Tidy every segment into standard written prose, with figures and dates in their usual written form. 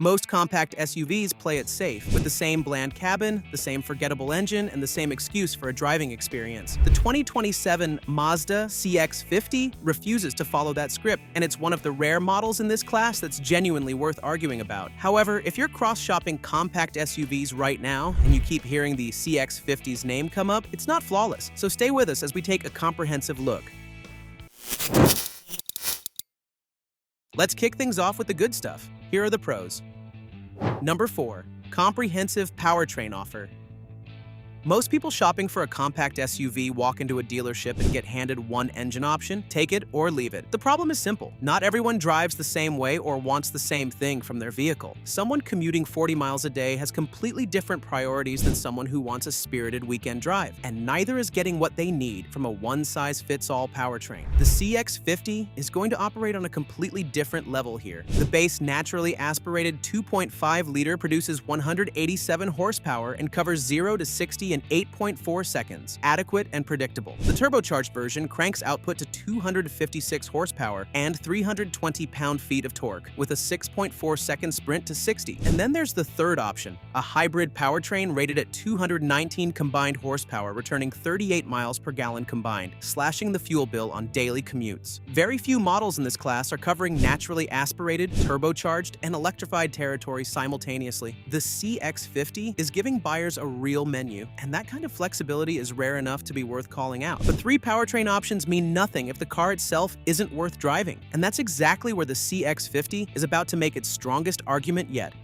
Most compact SUVs play it safe, with the same bland cabin, the same forgettable engine, and the same excuse for a driving experience. The 2027 Mazda CX-50 refuses to follow that script, and it's one of the rare models in this class that's genuinely worth arguing about. However, if you're cross-shopping compact SUVs right now, and you keep hearing the CX-50's name come up, it's not flawless, so stay with us as we take a comprehensive look. Let's kick things off with the good stuff. Here are the pros. Number 4. Comprehensive powertrain offer. Most people shopping for a compact SUV walk into a dealership and get handed one engine option, take it or leave it. The problem is simple. Not everyone drives the same way or wants the same thing from their vehicle. Someone commuting 40 miles a day has completely different priorities than someone who wants a spirited weekend drive, and neither is getting what they need from a one-size-fits-all powertrain. The CX-50 is going to operate on a completely different level here. The base naturally aspirated 2.5-liter produces 187 horsepower and covers 0 to 60 in 8.4 seconds, adequate and predictable. The turbocharged version cranks output to 256 horsepower and 320 pound-feet of torque, with a 6.4-second sprint to 60. And then there's the third option, a hybrid powertrain rated at 219 combined horsepower, returning 38 miles per gallon combined, slashing the fuel bill on daily commutes. Very few models in this class are covering naturally aspirated, turbocharged, and electrified territory simultaneously. The CX-50 is giving buyers a real menu, and that kind of flexibility is rare enough to be worth calling out. But 3 powertrain options mean nothing if the car itself isn't worth driving, and that's exactly where the CX-50 is about to make its strongest argument yet.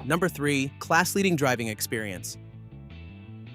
Number 3. Class-leading driving experience.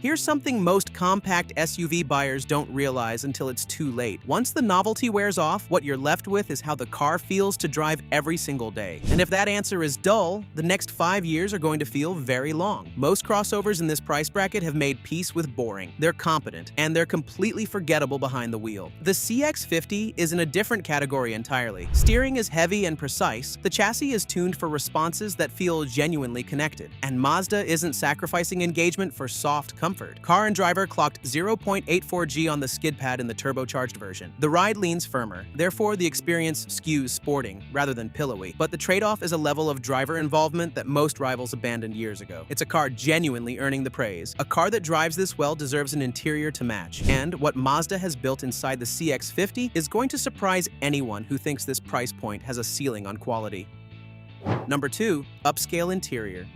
Here's something most compact SUV buyers don't realize until it's too late. Once the novelty wears off, what you're left with is how the car feels to drive every single day. And if that answer is dull, the next 5 years are going to feel very long. Most crossovers in this price bracket have made peace with boring. They're competent, and they're completely forgettable behind the wheel. The CX-50 is in a different category entirely. Steering is heavy and precise, the chassis is tuned for responses that feel genuinely connected, and Mazda isn't sacrificing engagement for soft comfort. Car and driver clocked 0.84 G on the skid pad in the turbocharged version. The ride leans firmer, therefore the experience skews sporting rather than pillowy, but the trade-off is a level of driver involvement that most rivals abandoned years ago. It's a car genuinely earning the praise. A car that drives this well deserves an interior to match, and what Mazda has built inside the CX-50 is going to surprise anyone who thinks this price point has a ceiling on quality. Number 2. Upscale interior.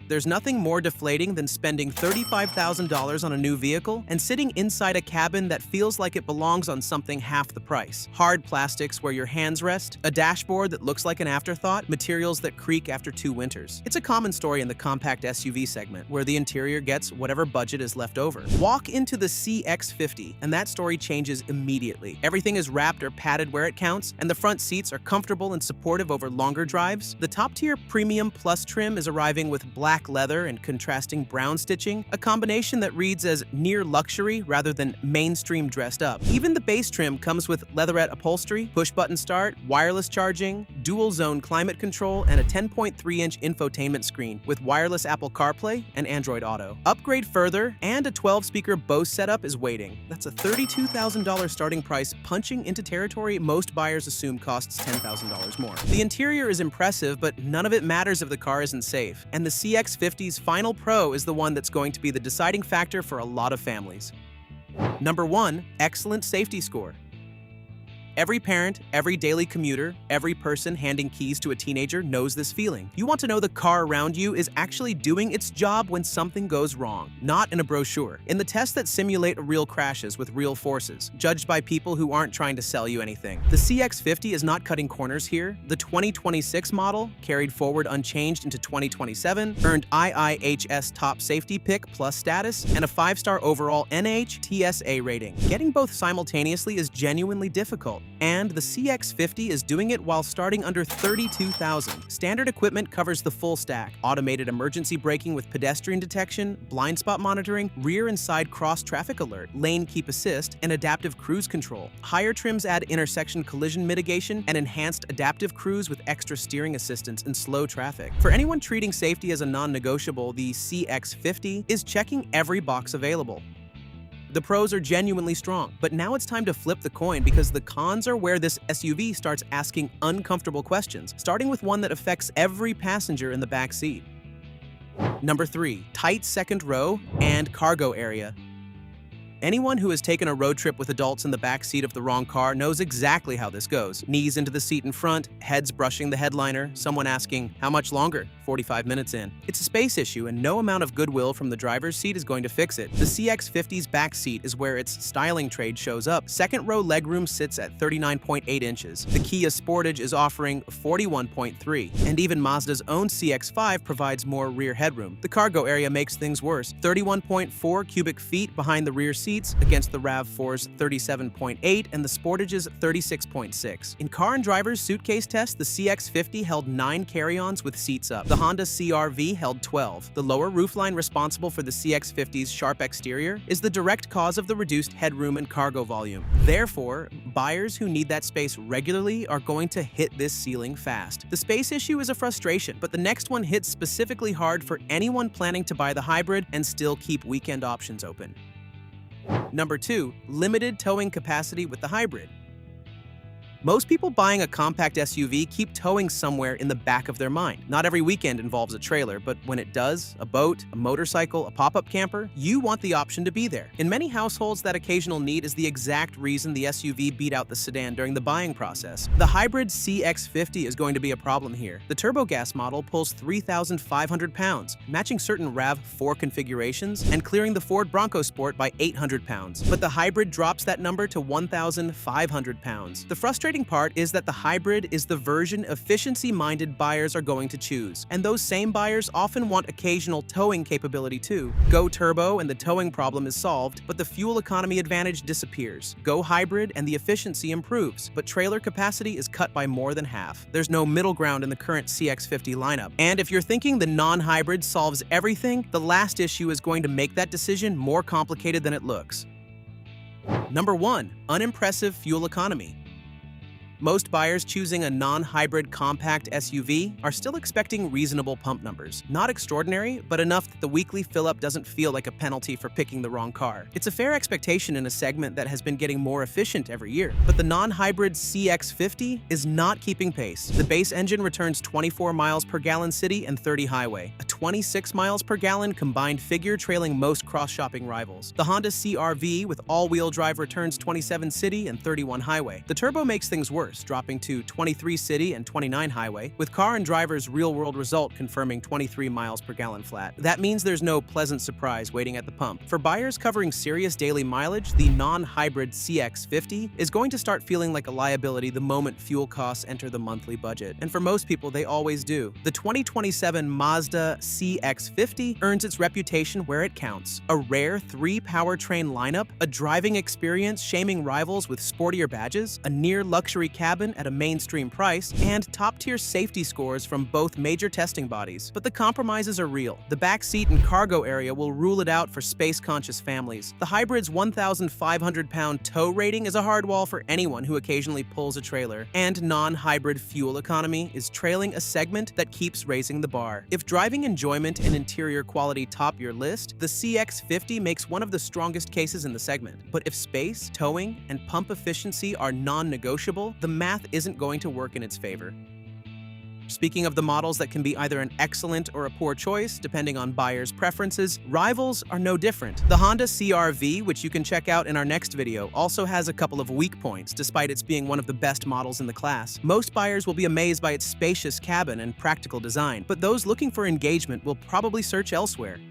There's nothing more deflating than spending $35,000 on a new vehicle and sitting inside a cabin that feels like it belongs on something half the price. Hard plastics where your hands rest, a dashboard that looks like an afterthought, materials that creak after 2 winters. It's a common story in the compact SUV segment, where the interior gets whatever budget is left over. Walk into the CX-50, and that story changes immediately. Everything is wrapped or padded where it counts, and the front seats are comfortable and supportive over longer drives. The top-tier Premium Plus trim is arriving with black leather and contrasting brown stitching, a combination that reads as near luxury rather than mainstream dressed up. Even the base trim comes with leatherette upholstery, push-button start, wireless charging, dual-zone climate control, and a 10.3-inch infotainment screen with wireless Apple CarPlay and Android Auto. Upgrade further, and a 12-speaker Bose setup is waiting. That's a $32,000 starting price, punching into territory most buyers assume costs $10,000 more. The interior is impressive, but none of it matters if the car isn't safe, and the CX-50's final pro is the one that's going to be the deciding factor for a lot of families. Number 1. Excellent safety score. Every parent, every daily commuter, every person handing keys to a teenager knows this feeling. You want to know the car around you is actually doing its job when something goes wrong, not in a brochure. In the tests that simulate real crashes with real forces, judged by people who aren't trying to sell you anything. The CX-50 is not cutting corners here. The 2026 model, carried forward unchanged into 2027, earned IIHS Top Safety Pick Plus status and a 5-star overall NHTSA rating. Getting both simultaneously is genuinely difficult. And the CX-50 is doing it while starting under $32,000. Standard equipment covers the full stack: automated emergency braking with pedestrian detection, blind spot monitoring, rear and side cross traffic alert, lane keep assist, and adaptive cruise control. Higher trims add intersection collision mitigation and enhanced adaptive cruise with extra steering assistance in slow traffic. For anyone treating safety as a non-negotiable, the CX-50 is checking every box available. The pros are genuinely strong, but now it's time to flip the coin because the cons are where this SUV starts asking uncomfortable questions, starting with one that affects every passenger in the back seat. Number 3. Tight second row and cargo area. Anyone who has taken a road trip with adults in the back seat of the wrong car knows exactly how this goes. Knees into the seat in front, heads brushing the headliner, someone asking, "How much longer?" 45 minutes in. It's a space issue, and no amount of goodwill from the driver's seat is going to fix it. The CX-50's back seat is where its styling trade shows up. Second row legroom sits at 39.8 inches. The Kia Sportage is offering 41.3, and even Mazda's own CX-5 provides more rear headroom. The cargo area makes things worse. 31.4 cubic feet behind the rear seats against the RAV4's 37.8 and the Sportage's 36.6. In car and driver's suitcase test, the CX-50 held 9 carry-ons with seats up. The Honda CR-V held 12. The lower roofline responsible for the CX-50's sharp exterior is the direct cause of the reduced headroom and cargo volume. Therefore, buyers who need that space regularly are going to hit this ceiling fast. The space issue is a frustration, but the next one hits specifically hard for anyone planning to buy the hybrid and still keep weekend options open. Number 2. Limited towing capacity with the hybrid. Most people buying a compact SUV keep towing somewhere in the back of their mind. Not every weekend involves a trailer, but when it does, a boat, a motorcycle, a pop-up camper, you want the option to be there. In many households, that occasional need is the exact reason the SUV beat out the sedan during the buying process. The hybrid CX-50 is going to be a problem here. The turbo-gas model pulls 3,500 pounds, matching certain RAV4 configurations and clearing the Ford Bronco Sport by 800 pounds. But the hybrid drops that number to 1,500 pounds. The frustrating part is that the hybrid is the version efficiency-minded buyers are going to choose, and those same buyers often want occasional towing capability too. Go turbo and the towing problem is solved, but the fuel economy advantage disappears. Go hybrid and the efficiency improves, but trailer capacity is cut by more than half. There's no middle ground in the current CX-50 lineup. And if you're thinking the non-hybrid solves everything, the last issue is going to make that decision more complicated than it looks. Number 1. Unimpressive fuel economy. Most buyers choosing a non-hybrid compact SUV are still expecting reasonable pump numbers. Not extraordinary, but enough that the weekly fill-up doesn't feel like a penalty for picking the wrong car. It's a fair expectation in a segment that has been getting more efficient every year. But the non-hybrid CX-50 is not keeping pace. The base engine returns 24 miles per gallon city and 30 highway, a 26 miles per gallon combined figure trailing most cross-shopping rivals. The Honda CR-V with all-wheel drive returns 27 city and 31 highway. The turbo makes things worse, dropping to 23 city and 29 highway, with car and driver's real-world result confirming 23 miles per gallon flat. That means there's no pleasant surprise waiting at the pump. For buyers covering serious daily mileage, the non-hybrid CX-50 is going to start feeling like a liability the moment fuel costs enter the monthly budget. And for most people, they always do. The 2027 Mazda CX-50 earns its reputation where it counts. A rare 3-powertrain lineup, a driving experience shaming rivals with sportier badges, a near-luxury cabin at a mainstream price, and top-tier safety scores from both major testing bodies. But the compromises are real. The back seat and cargo area will rule it out for space-conscious families. The hybrid's 1,500-pound tow rating is a hard wall for anyone who occasionally pulls a trailer, and non-hybrid fuel economy is trailing a segment that keeps raising the bar. If driving enjoyment and interior quality top your list, the CX-50 makes one of the strongest cases in the segment. But if space, towing, and pump efficiency are non-negotiable, the math isn't going to work in its favor. Speaking of the models that can be either an excellent or a poor choice, depending on buyers' preferences, rivals are no different. The Honda CR-V, which you can check out in our next video, also has a couple of weak points, despite its being one of the best models in the class. Most buyers will be amazed by its spacious cabin and practical design, but those looking for engagement will probably search elsewhere.